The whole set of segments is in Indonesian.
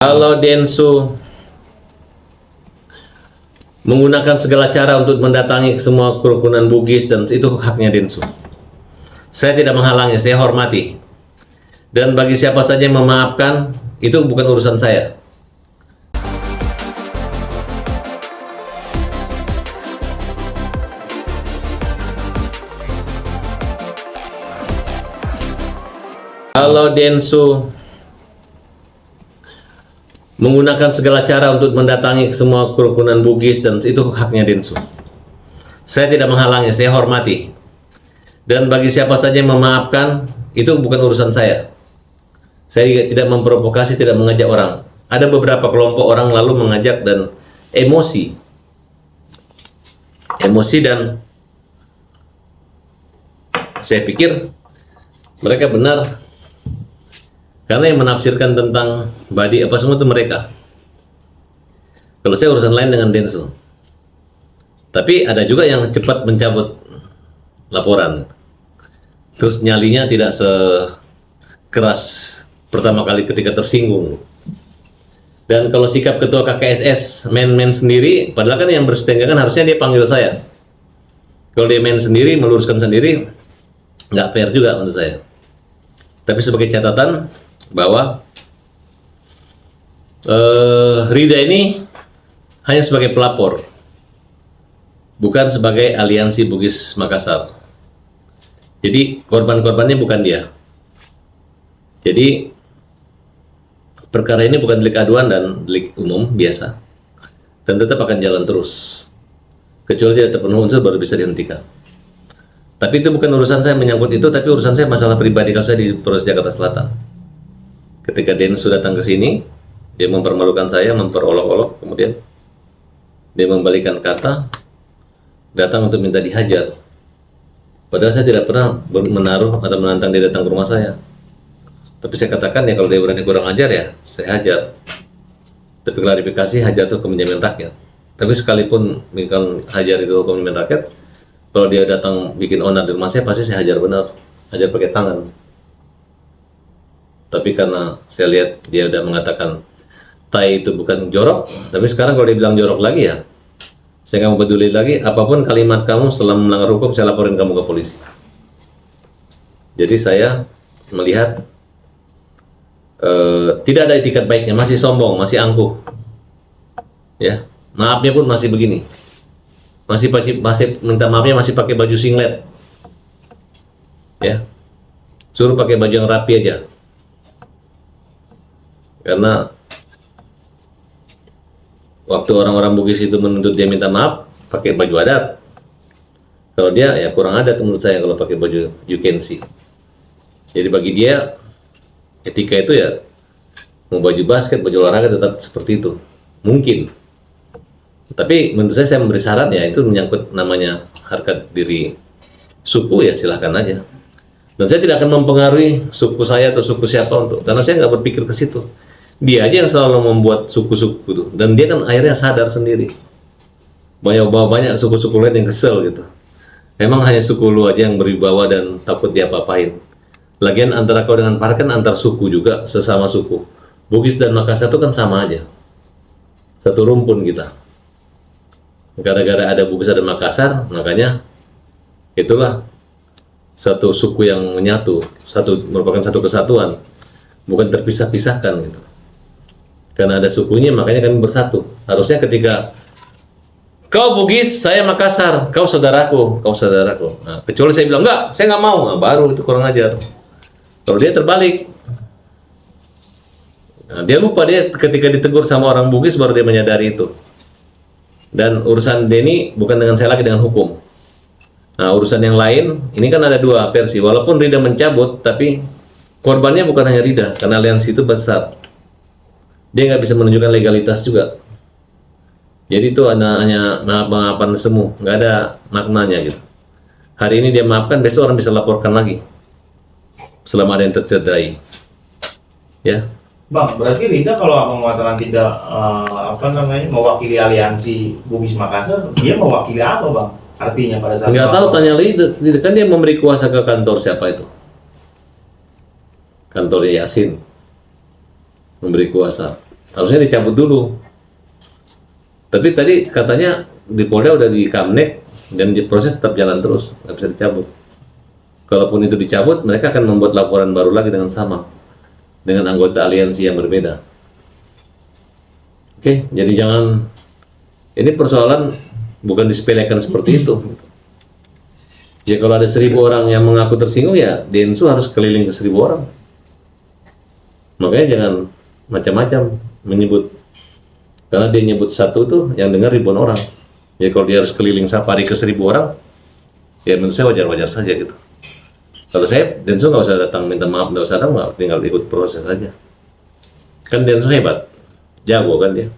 Kalau Densu menggunakan segala cara untuk mendatangi semua kerukunan Bugis, dan itu haknya Densu. Saya tidak menghalangi, saya hormati. Dan bagi siapa saja yang memaafkan, itu bukan urusan saya. Kalau Densu menggunakan segala cara untuk mendatangi semua kerukunan Bugis, dan itu haknya Densu. Saya tidak menghalangi, saya hormati. Dan bagi siapa saja yang memaafkan, itu bukan urusan saya. Saya tidak memprovokasi, tidak mengajak orang. Ada beberapa kelompok orang lalu mengajak dan emosi. Dan saya pikir mereka benar. Karena yang menafsirkan tentang badi apa semua itu mereka. Kalau saya urusan lain dengan Densu. Tapi ada juga yang cepat mencabut laporan. Terus nyalinya tidak sekeras pertama kali ketika tersinggung. Dan kalau sikap ketua KKSS main-main sendiri, padahal kan yang bersetengah kan harusnya dia panggil saya. Kalau dia main sendiri, meluruskan sendiri, nggak fair juga menurut saya. Tapi sebagai catatan bahwa Rida ini hanya sebagai pelapor, bukan sebagai aliansi Bugis Makassar. Jadi korban-korbannya bukan dia. Jadi perkara ini bukan delik aduan dan delik umum biasa, dan tetap akan jalan terus kecuali tidak terpenuhi unsur baru bisa dihentikan. Tapi itu bukan urusan saya menyangkut itu, tapi urusan saya masalah pribadi kalau saya di Polres Jakarta Selatan. Ketika Densu datang ke sini, dia mempermalukan saya, memperolok-olok, kemudian dia membalikan kata, datang untuk minta dihajar. Padahal saya tidak pernah menaruh atau menantang dia datang ke rumah saya. Tapi saya katakan ya kalau dia berani kurang ajar ya, saya hajar. Tapi klarifikasi, hajar itu hukum menjamin rakyat. Tapi sekalipun misalkan hajar itu hukum menjamin rakyat, kalau dia datang bikin onar di rumah saya, pasti saya hajar benar, hajar pakai tangan. Tapi karena saya lihat dia udah mengatakan tai itu bukan jorok, tapi sekarang kalau dia bilang jorok lagi ya, saya nggak mau peduli lagi. Apapun kalimat kamu setelah melanggar hukum, saya laporin kamu ke polisi. Jadi saya melihat tidak ada etikat baiknya, masih sombong, masih angkuh. Ya, maafnya pun masih begini. Masih minta maafnya masih pakai baju singlet, ya, suruh pakai baju yang rapi aja, karena waktu orang-orang Bugis itu menuntut dia minta maaf pakai baju adat, kalau dia ya kurang adat menurut saya kalau pakai baju you can see. Jadi bagi dia etika itu ya mau baju basket, baju olahraga tetap seperti itu mungkin. Tapi menurut saya memberi saran ya, itu menyangkut namanya harkat diri suku ya silahkan aja. Dan saya tidak akan mempengaruhi suku saya atau suku siapa karena saya nggak berpikir ke situ. Dia aja yang selalu membuat suku-suku itu, dan dia kan akhirnya sadar sendiri. Banyak suku-suku lain yang kesel gitu. Memang hanya suku lu aja yang berwibawa dan takut diapa-apain. Lagian antara kau dengan Park kan antar suku juga, sesama suku. Bugis dan Makassar itu kan sama aja, satu rumpun kita. Gara-gara ada Bugis dan Makassar, makanya itulah satu suku yang menyatu, merupakan satu kesatuan, bukan terpisah-pisahkan gitu. Karena ada sukunya, makanya kami bersatu. Harusnya ketika kau Bugis, saya Makassar, kau saudaraku. Nah, kecuali saya bilang enggak, saya nggak mau, nah, baru itu kurang ajar. Kalau dia terbalik, nah, dia lupa, dia ketika ditegur sama orang Bugis baru dia menyadari itu. Dan urusan Denny bukan dengan saya lagi, dengan hukum. Nah, urusan yang lain, ini kan ada dua versi. Walaupun Rida mencabut, tapi korbannya bukan hanya Rida, karena aliansi itu besar. Dia nggak bisa menunjukkan legalitas juga. Jadi itu hanya maaf-maafan semu, nggak ada maknanya gitu. Hari ini dia maafkan, besok orang bisa laporkan lagi. Selama ada yang tercederai. Ya. Bang, berarti Rida kalau abang mengatakan tidak mewakili aliansi Bugis Makassar, dia mewakili apa bang? Artinya pada saat nggak tahu, tanya Rida, kan dia memberi kuasa ke kantor siapa itu? Kantor Yasin. memberi kuasa. harusnya dicabut dulu. Tapi tadi katanya di Polda udah di Kamnek dan proses tetap jalan terus, nggak bisa dicabut. Kalaupun itu dicabut, mereka akan membuat laporan baru lagi dengan sama, dengan anggota aliansi yang berbeda. Oke, jadi jangan, ini persoalan bukan disepelekan seperti itu. Ya kalau ada 1.000 orang yang mengaku tersinggung, ya Densu harus keliling ke 1.000 orang. Makanya jangan macam-macam menyebut, karena dia nyebut satu tuh yang dengar ribuan orang. Ya kalau dia harus keliling safari ke 1.000 orang, ya menurut saya wajar-wajar saja gitu. Kalau saya, Densu nggak usah datang minta maaf, nggak usah datang, tinggal ikut proses aja. Kan Densu hebat, jago kan dia.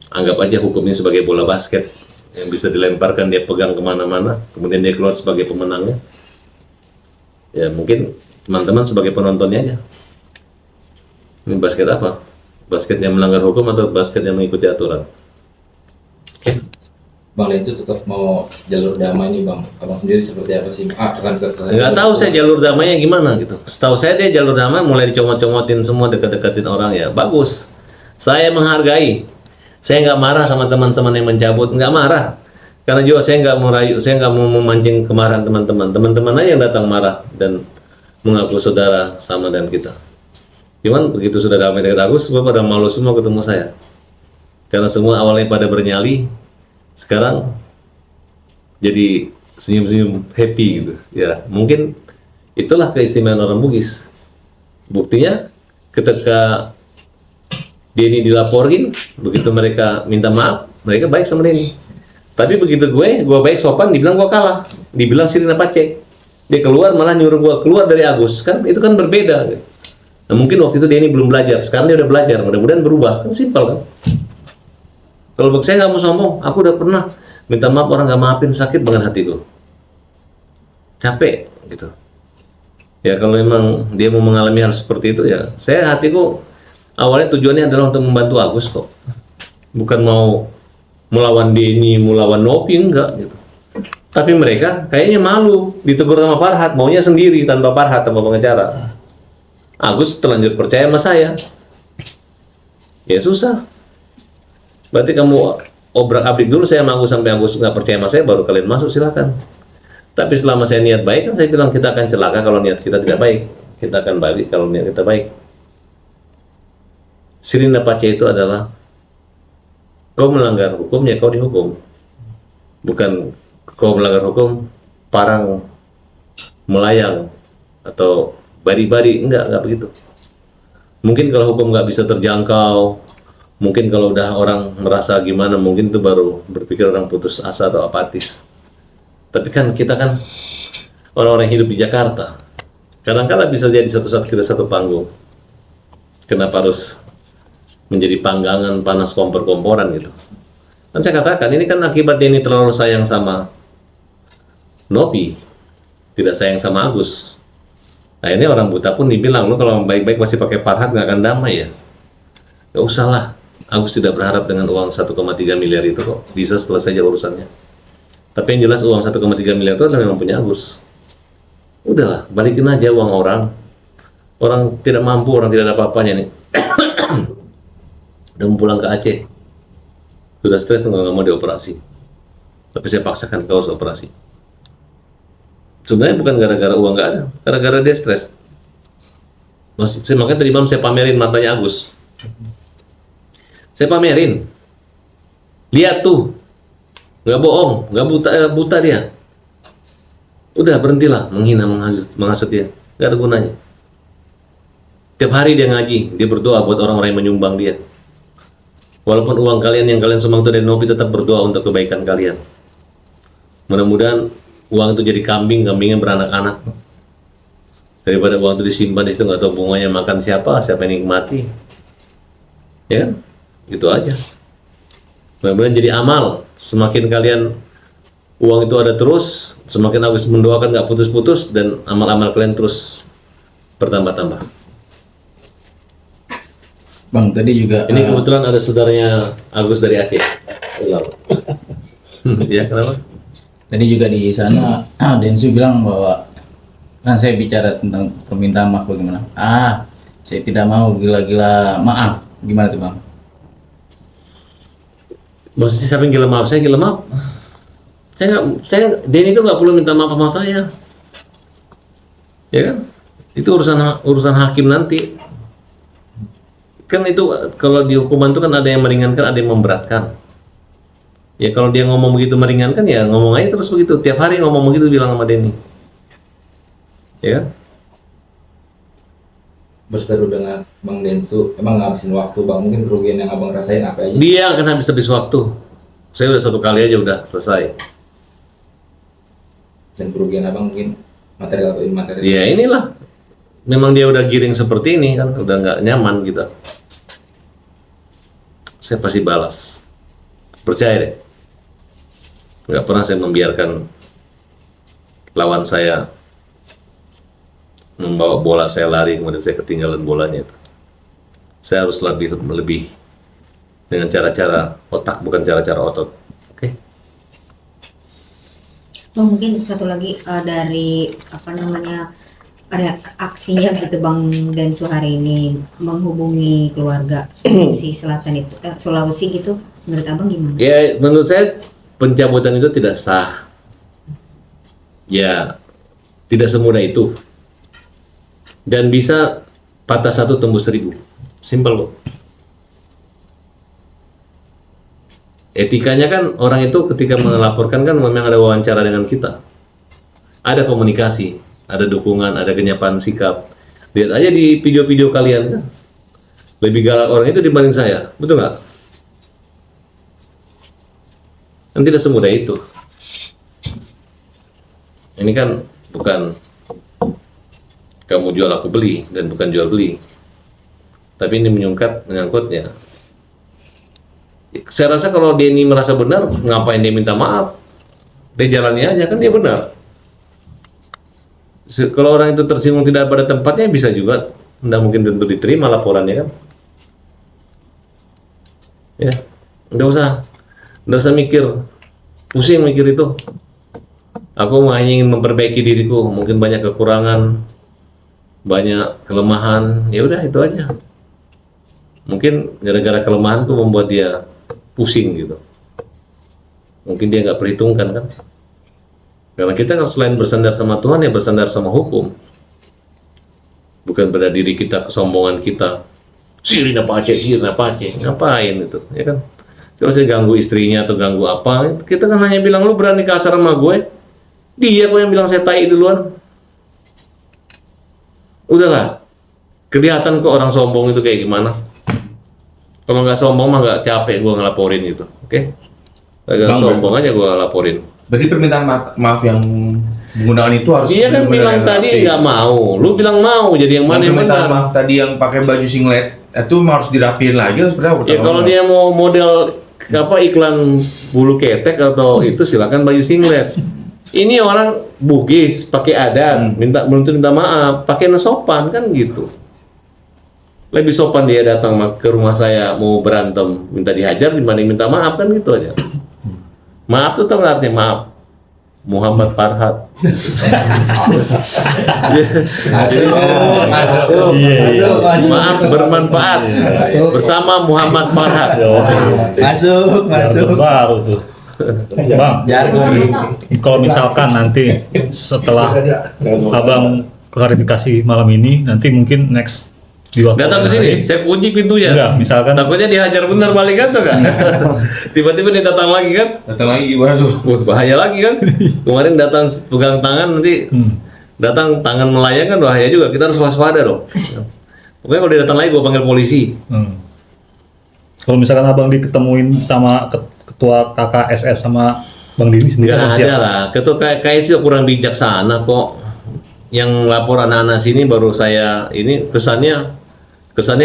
Anggap aja hukum ini sebagai bola basket yang bisa dilemparkan, dia pegang kemana-mana, kemudian dia keluar sebagai pemenangnya. Ya mungkin teman-teman sebagai penontonnya aja. Ini basket apa? Basket yang melanggar hukum atau basket yang mengikuti aturan? Bang Densu tetap mau jalur damai nih Bang. Abang sendiri seperti apa sih? Akan ke Nggak tahu saya jalur damainya gimana gitu. Setahu saya dia jalur damai mulai dicomot-comotin semua, dekat-dekatin orang, ya bagus. Saya menghargai. Saya nggak marah sama teman-teman yang mencabut, nggak marah. Karena juga saya nggak mau rayu, saya nggak mau memancing kemarahan teman-teman. Teman-teman aja yang datang marah dan mengaku saudara sama dengan kita. Cuman begitu sudah damai dengan Agus, semua pada malu semua ketemu saya. Karena semua awalnya pada bernyali, sekarang jadi senyum-senyum happy gitu. Ya mungkin itulah keistimewaan orang Bugis. Buktinya ketika Denny dilaporin, begitu mereka minta maaf, mereka baik sama Denny. Tapi begitu gue baik sopan, dibilang gue kalah, dibilang Sirina Pace. Dia keluar malah nyuruh gue keluar dari Agus, kan itu kan berbeda. Gitu. Nah mungkin waktu itu Denny belum belajar, sekarang dia udah belajar, mudah-mudahan berubah, kan simpel kan. Kalau bagi saya nggak mau sombong, aku udah pernah minta maaf orang nggak maafin, sakit banget hatiku, capek gitu. Ya kalau memang dia mau mengalami hal seperti itu, ya saya hatiku awalnya tujuannya adalah untuk membantu Agus kok, bukan mau melawan Denny, melawan Nopi, enggak gitu. Tapi mereka kayaknya malu ditegur sama Farhat, maunya sendiri tanpa Farhat, tanpa pengacara. Agus terlanjur percaya sama saya, ya susah. Berarti kamu obrak-abrik dulu saya sama Agus, sampai Agus nggak percaya sama saya, baru kalian masuk, silakan. Tapi selama saya niat baik, kan saya bilang kita akan celaka kalau niat kita tidak baik, kita akan balik kalau niat kita baik. Sirina Pace itu adalah kau melanggar hukum, ya kau dihukum. Bukan kau melanggar hukum, parang melayang atau bari-bari, enggak begitu. Mungkin kalau hukum nggak bisa terjangkau, mungkin kalau udah orang merasa gimana, mungkin itu baru berpikir orang putus asa atau apatis. Tapi kan kita kan orang-orang hidup di Jakarta, kadang-kadang bisa jadi satu saat kita satu panggung. Kenapa harus menjadi panggangan panas kompor-komporan gitu? Kan saya katakan ini kan akibatnya ini terlalu sayang sama Nopi, tidak sayang sama Agus. Nah ini orang buta pun dibilang, lu kalau baik-baik masih pakai Farhat nggak akan damai ya. Gak usah lah, Agus tidak berharap dengan uang 1,3 miliar itu kok bisa selesai aja urusannya. Tapi yang jelas uang 1,3 miliar itu adalah memang punya Agus. Udahlah, balikin aja uang orang. Orang tidak mampu, orang tidak ada apa-apanya nih. Udah mau pulang ke Aceh, sudah stres, nggak mau dioperasi. Tapi saya paksakan kau harus operasi. Sebenarnya bukan gara-gara uang nggak ada, gara-gara dia stres. Makanya tadi malam saya pamerin matanya Agus. Saya pamerin, lihat tuh, nggak bohong, nggak buta dia. Udah berhentilah menghina, menghasut dia, nggak ada gunanya. Tiap hari dia ngaji, dia berdoa buat orang-orang yang menyumbang dia. Walaupun uang kalian yang kalian sumbang itu dari Nopi, tetap berdoa untuk kebaikan kalian. Mudah-mudahan uang itu jadi kambingnya beranak-anak. Daripada uang itu disimpan di situ nggak tahu bunganya makan siapa yang nikmati. Ya kan? Gitu aja. Mudah-mudahan jadi amal. Semakin kalian uang itu ada terus, semakin Agus mendoakan nggak putus-putus, dan amal-amal kalian terus bertambah-tambah. Bang tadi juga Ini kebetulan ada saudaranya Agus dari Aceh. Ya kenapa? tadi juga di sana Densu bilang bahwa kan saya bicara tentang permintaan maaf bagaimana. Saya tidak mau gila-gila maaf. Gimana tuh Bang? Maksudnya siapa yang gila maaf? Saya gila maaf. Denny itu nggak perlu minta maaf sama saya. Ya kan? Itu urusan hakim nanti. Kan itu kalau di hukuman itu kan ada yang meringankan, ada yang memberatkan. Ya kalau dia ngomong begitu meringankan ya ngomong aja terus begitu. Tiap hari ngomong begitu bilang sama Denny. Ya kan? Berseteru dengan Bang Densu, emang ngabisin waktu Bang, mungkin kerugian yang abang rasain apa aja? Dia akan habis waktu. Saya udah 1 kali aja udah selesai. Dan kerugian abang mungkin material atau imaterial? Ya inilah. Memang dia udah giring seperti ini kan, udah nggak nyaman kita. Saya pasti balas. Percaya deh. Nggak pernah saya membiarkan lawan saya membawa bola saya lari, kemudian saya ketinggalan bolanya itu. Saya harus lebih dengan cara-cara otak, bukan cara-cara otot. Oke? Oh, mungkin satu lagi dari apa namanya reaksinya gitu Bang Densu hari ini menghubungi keluarga Sulawesi Selatan itu Sulawesi gitu, menurut abang gimana? Ya, menurut saya pencabutan itu tidak sah. Ya, tidak semudah itu. Dan bisa patah 1 tembus 1000. Simpel kok. Etikanya kan orang itu ketika melaporkan kan memang ada wawancara dengan kita. Ada komunikasi, ada dukungan, ada kenyapan sikap. Lihat aja di video-video kalian kan. Lebih galak orang itu dibanding saya. Betul nggak? Kan tidak semudah itu. Ini kan bukan kamu jual aku beli dan bukan jual beli, tapi ini menyangkutnya. Saya rasa kalau Denny merasa benar, ngapain dia minta maaf? Dia jalani aja kan dia benar. Kalau orang itu tersinggung tidak pada tempatnya bisa juga, tidak mungkin tentu diterima laporannya kan. Ya, nggak usah mikir, pusing mikir itu. Aku hanya ingin memperbaiki diriku, mungkin banyak kekurangan, banyak kelemahan, ya udah itu aja. Mungkin gara-gara kelemahanku membuat dia pusing gitu. Mungkin dia nggak perhitungkan kan. Karena kita kan selain bersandar sama Tuhan ya bersandar sama hukum. Bukan pada diri kita, kesombongan kita. Sirina pace, ngapain itu, ya kan? Kalau saya ganggu istrinya atau ganggu apa, kita kan hanya bilang lu berani kasar sama gue. Dia kok yang bilang saya tai duluan. Udahlah, kelihatan kok orang sombong itu kayak gimana. Kalau nggak sombong mah nggak capek gue ngelaporin gitu, oke? Agak sombong aja gue laporin. Berarti permintaan maaf yang menggunakan itu harus Dia kan bilang tadi nggak mau, lu bilang mau, jadi yang mana yang permintaan benar? maaf tadi yang pakai baju singlet itu harus dirapiin lagi atau seperti apa? Ya kalau dia mau model apa iklan bulu ketek atau itu silakan baju singlet. Ini orang Bugis pakai adat, minta maaf, pakai sopan kan gitu. Lebih sopan dia datang ke rumah saya mau berantem, minta dihajar dibanding minta maaf kan gitu aja. Maaf tuh tau nggak artinya maaf? Muhammad Farhat. Maaf bermanfaat bersama Muhammad Farhat. Masuk. Baru tuh. Bang, kalau misalkan nanti setelah abang klarifikasi malam ini, nanti mungkin next di waktu Datang ke sini, saya kunci pintunya. Enggak, misalkan Takutnya dihajar benar balik kan tuh kan? Tiba-tiba dia datang lagi kan? datang lagi gimana tuh? Wah, bahaya lagi kan? Kemarin datang pegang tangan, nanti datang tangan melayang kan bahaya juga. Kita harus waspada dong. Pokoknya kalau dia datang lagi, gue panggil polisi. kalau misalkan abang diketemuin sama ketua KKSS sama Bang Dini sendiri, Nggak abang ada siap? lah. Ketua KKS juga kurang bijaksana kok. Yang lapor anak-anak sini baru saya ini kesannya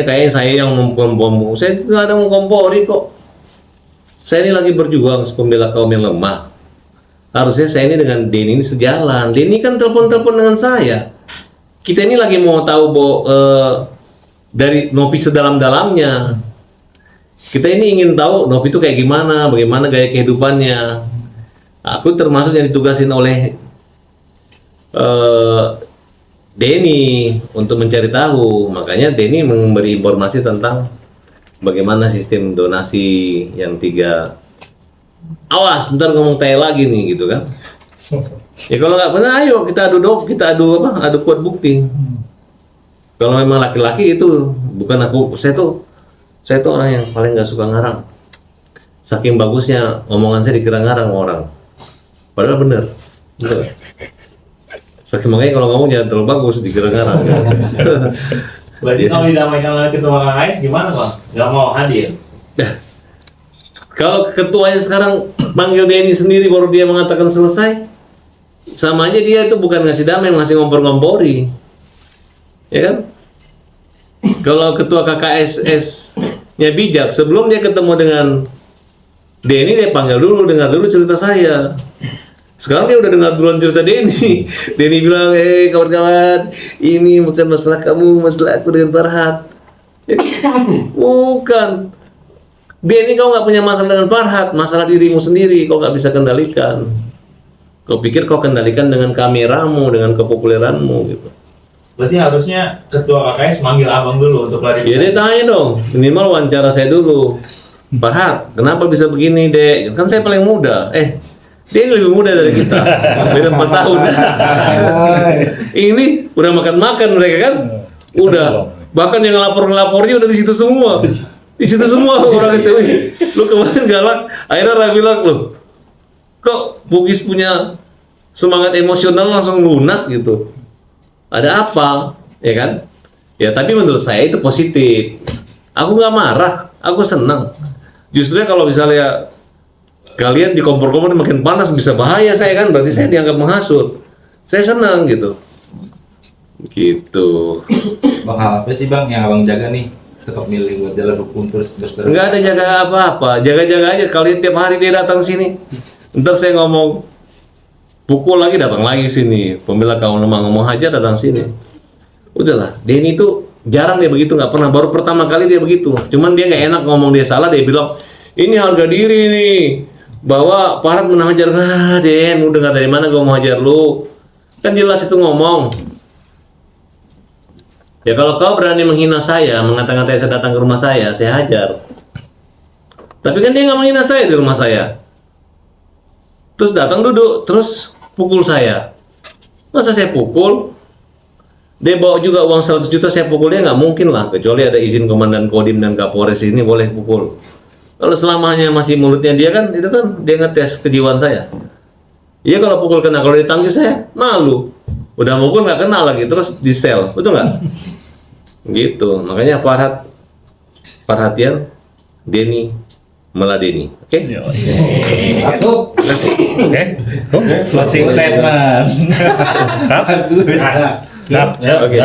kayaknya saya yang mengkompori. Saya tidak ada mengkompori kok. Saya ini lagi berjuang membela kaum yang lemah. Harusnya saya ini dengan Denny ini sejalan. Denny kan telepon-telepon dengan saya. Kita ini lagi mau tahu dari Novi sedalam-dalamnya. Kita ini ingin tahu Novi itu kayak gimana, bagaimana gaya kehidupannya. Aku termasuk yang ditugasin oleh Denny untuk mencari tahu. Makanya Denny memberi informasi tentang bagaimana sistem donasi yang 3. Awas, ntar ngomong tai lagi nih gitu kan. Ya kalau nggak benar, ayo kita adu kuat bukti. Kalau memang laki-laki itu bukan aku, saya tuh orang yang paling nggak suka ngarang. Saking bagusnya omongan saya dikira ngarang orang. Padahal bener. Bener. Saking makanya kalau ngomong jangan terlalu bagus dikira ngarang. Berarti kalau didamaikan oleh ketua KKS gimana bang? Gak mau hadir? Kalau ketuanya sekarang panggil Denny sendiri baru dia mengatakan selesai, sama aja dia itu bukan ngasih damai, masih ngompor-ngompori, ya kan? Kalau ketua KKSS-nya bijak, sebelum dia ketemu dengan Denny dia panggil dulu, dengar dulu cerita saya. Sekarang dia udah dengar duluan cerita Denny. Denny bilang, kawan-kawan, ini bukan masalah kamu, masalah aku dengan Farhat. Bukan. Denny, kau nggak punya masalah dengan Farhat, masalah dirimu sendiri, kau nggak bisa kendalikan. Kau pikir kau kendalikan dengan kameramu, dengan kepopuleranmu gitu. Berarti harusnya ketua KKS manggil abang dulu untuk Ya klarifikasi. dia tanya dong, minimal wawancara saya dulu. Farhat, kenapa bisa begini dek? Kan saya paling muda. Dia lebih muda dari kita, beda 4 tahun. Ini udah makan-makan mereka kan? Udah, bahkan yang ngelapor-ngelapornya udah di situ semua. Di situ semua orang itu, lu kemarin galak, akhirnya Ra bilang, lu kok Bugis punya semangat emosional langsung lunak gitu. Ada apa? Ya kan? Ya tapi menurut saya itu positif. Aku nggak marah, aku senang. Justru kalau misalnya kalian di kompor-kompor makin panas bisa bahaya saya kan, berarti saya dianggap menghasut. Saya senang gitu. Gitu. Bang, hal apa sih bang yang abang jaga nih? Tetap milih buat jalur hukum terus berseteru. Enggak ada jaga apa-apa, jaga-jaga aja. Kalian tiap hari dia datang sini. Ntar saya ngomong pukul lagi datang lagi sini. Pembela kaum lemah ngomong aja datang sini. Udahlah, Denny itu jarang dia begitu, nggak pernah. Baru pertama kali dia begitu. Cuman dia nggak enak ngomong dia salah, dia bilang ini harga diri nih. Bahwa Farhat menang hajar. Den, udah nggak dari mana gue mau hajar lu. Kan jelas itu ngomong. Ya kalau kau berani menghina saya, mengata-ngatai saya datang ke rumah saya hajar. Tapi kan dia nggak menghina saya di rumah saya. Terus datang duduk, terus pukul saya. Masa saya pukul? Dia bawa juga uang 100 juta, saya pukul dia nggak mungkin lah. Kecuali ada izin Komandan Kodim dan Kapolres ini boleh pukul. Kalau selamanya masih mulutnya dia kan, itu kan dia ngetes kejiwaan saya. Iya kalau pukul kena, kalau ditangkis saya malu. Udah mukul nggak kena lagi, terus di sel, betul nggak? Gitu, makanya perhatian Denny meladeni, oke? Masuk. Oke. Closing statement. Nah, ya, Oke.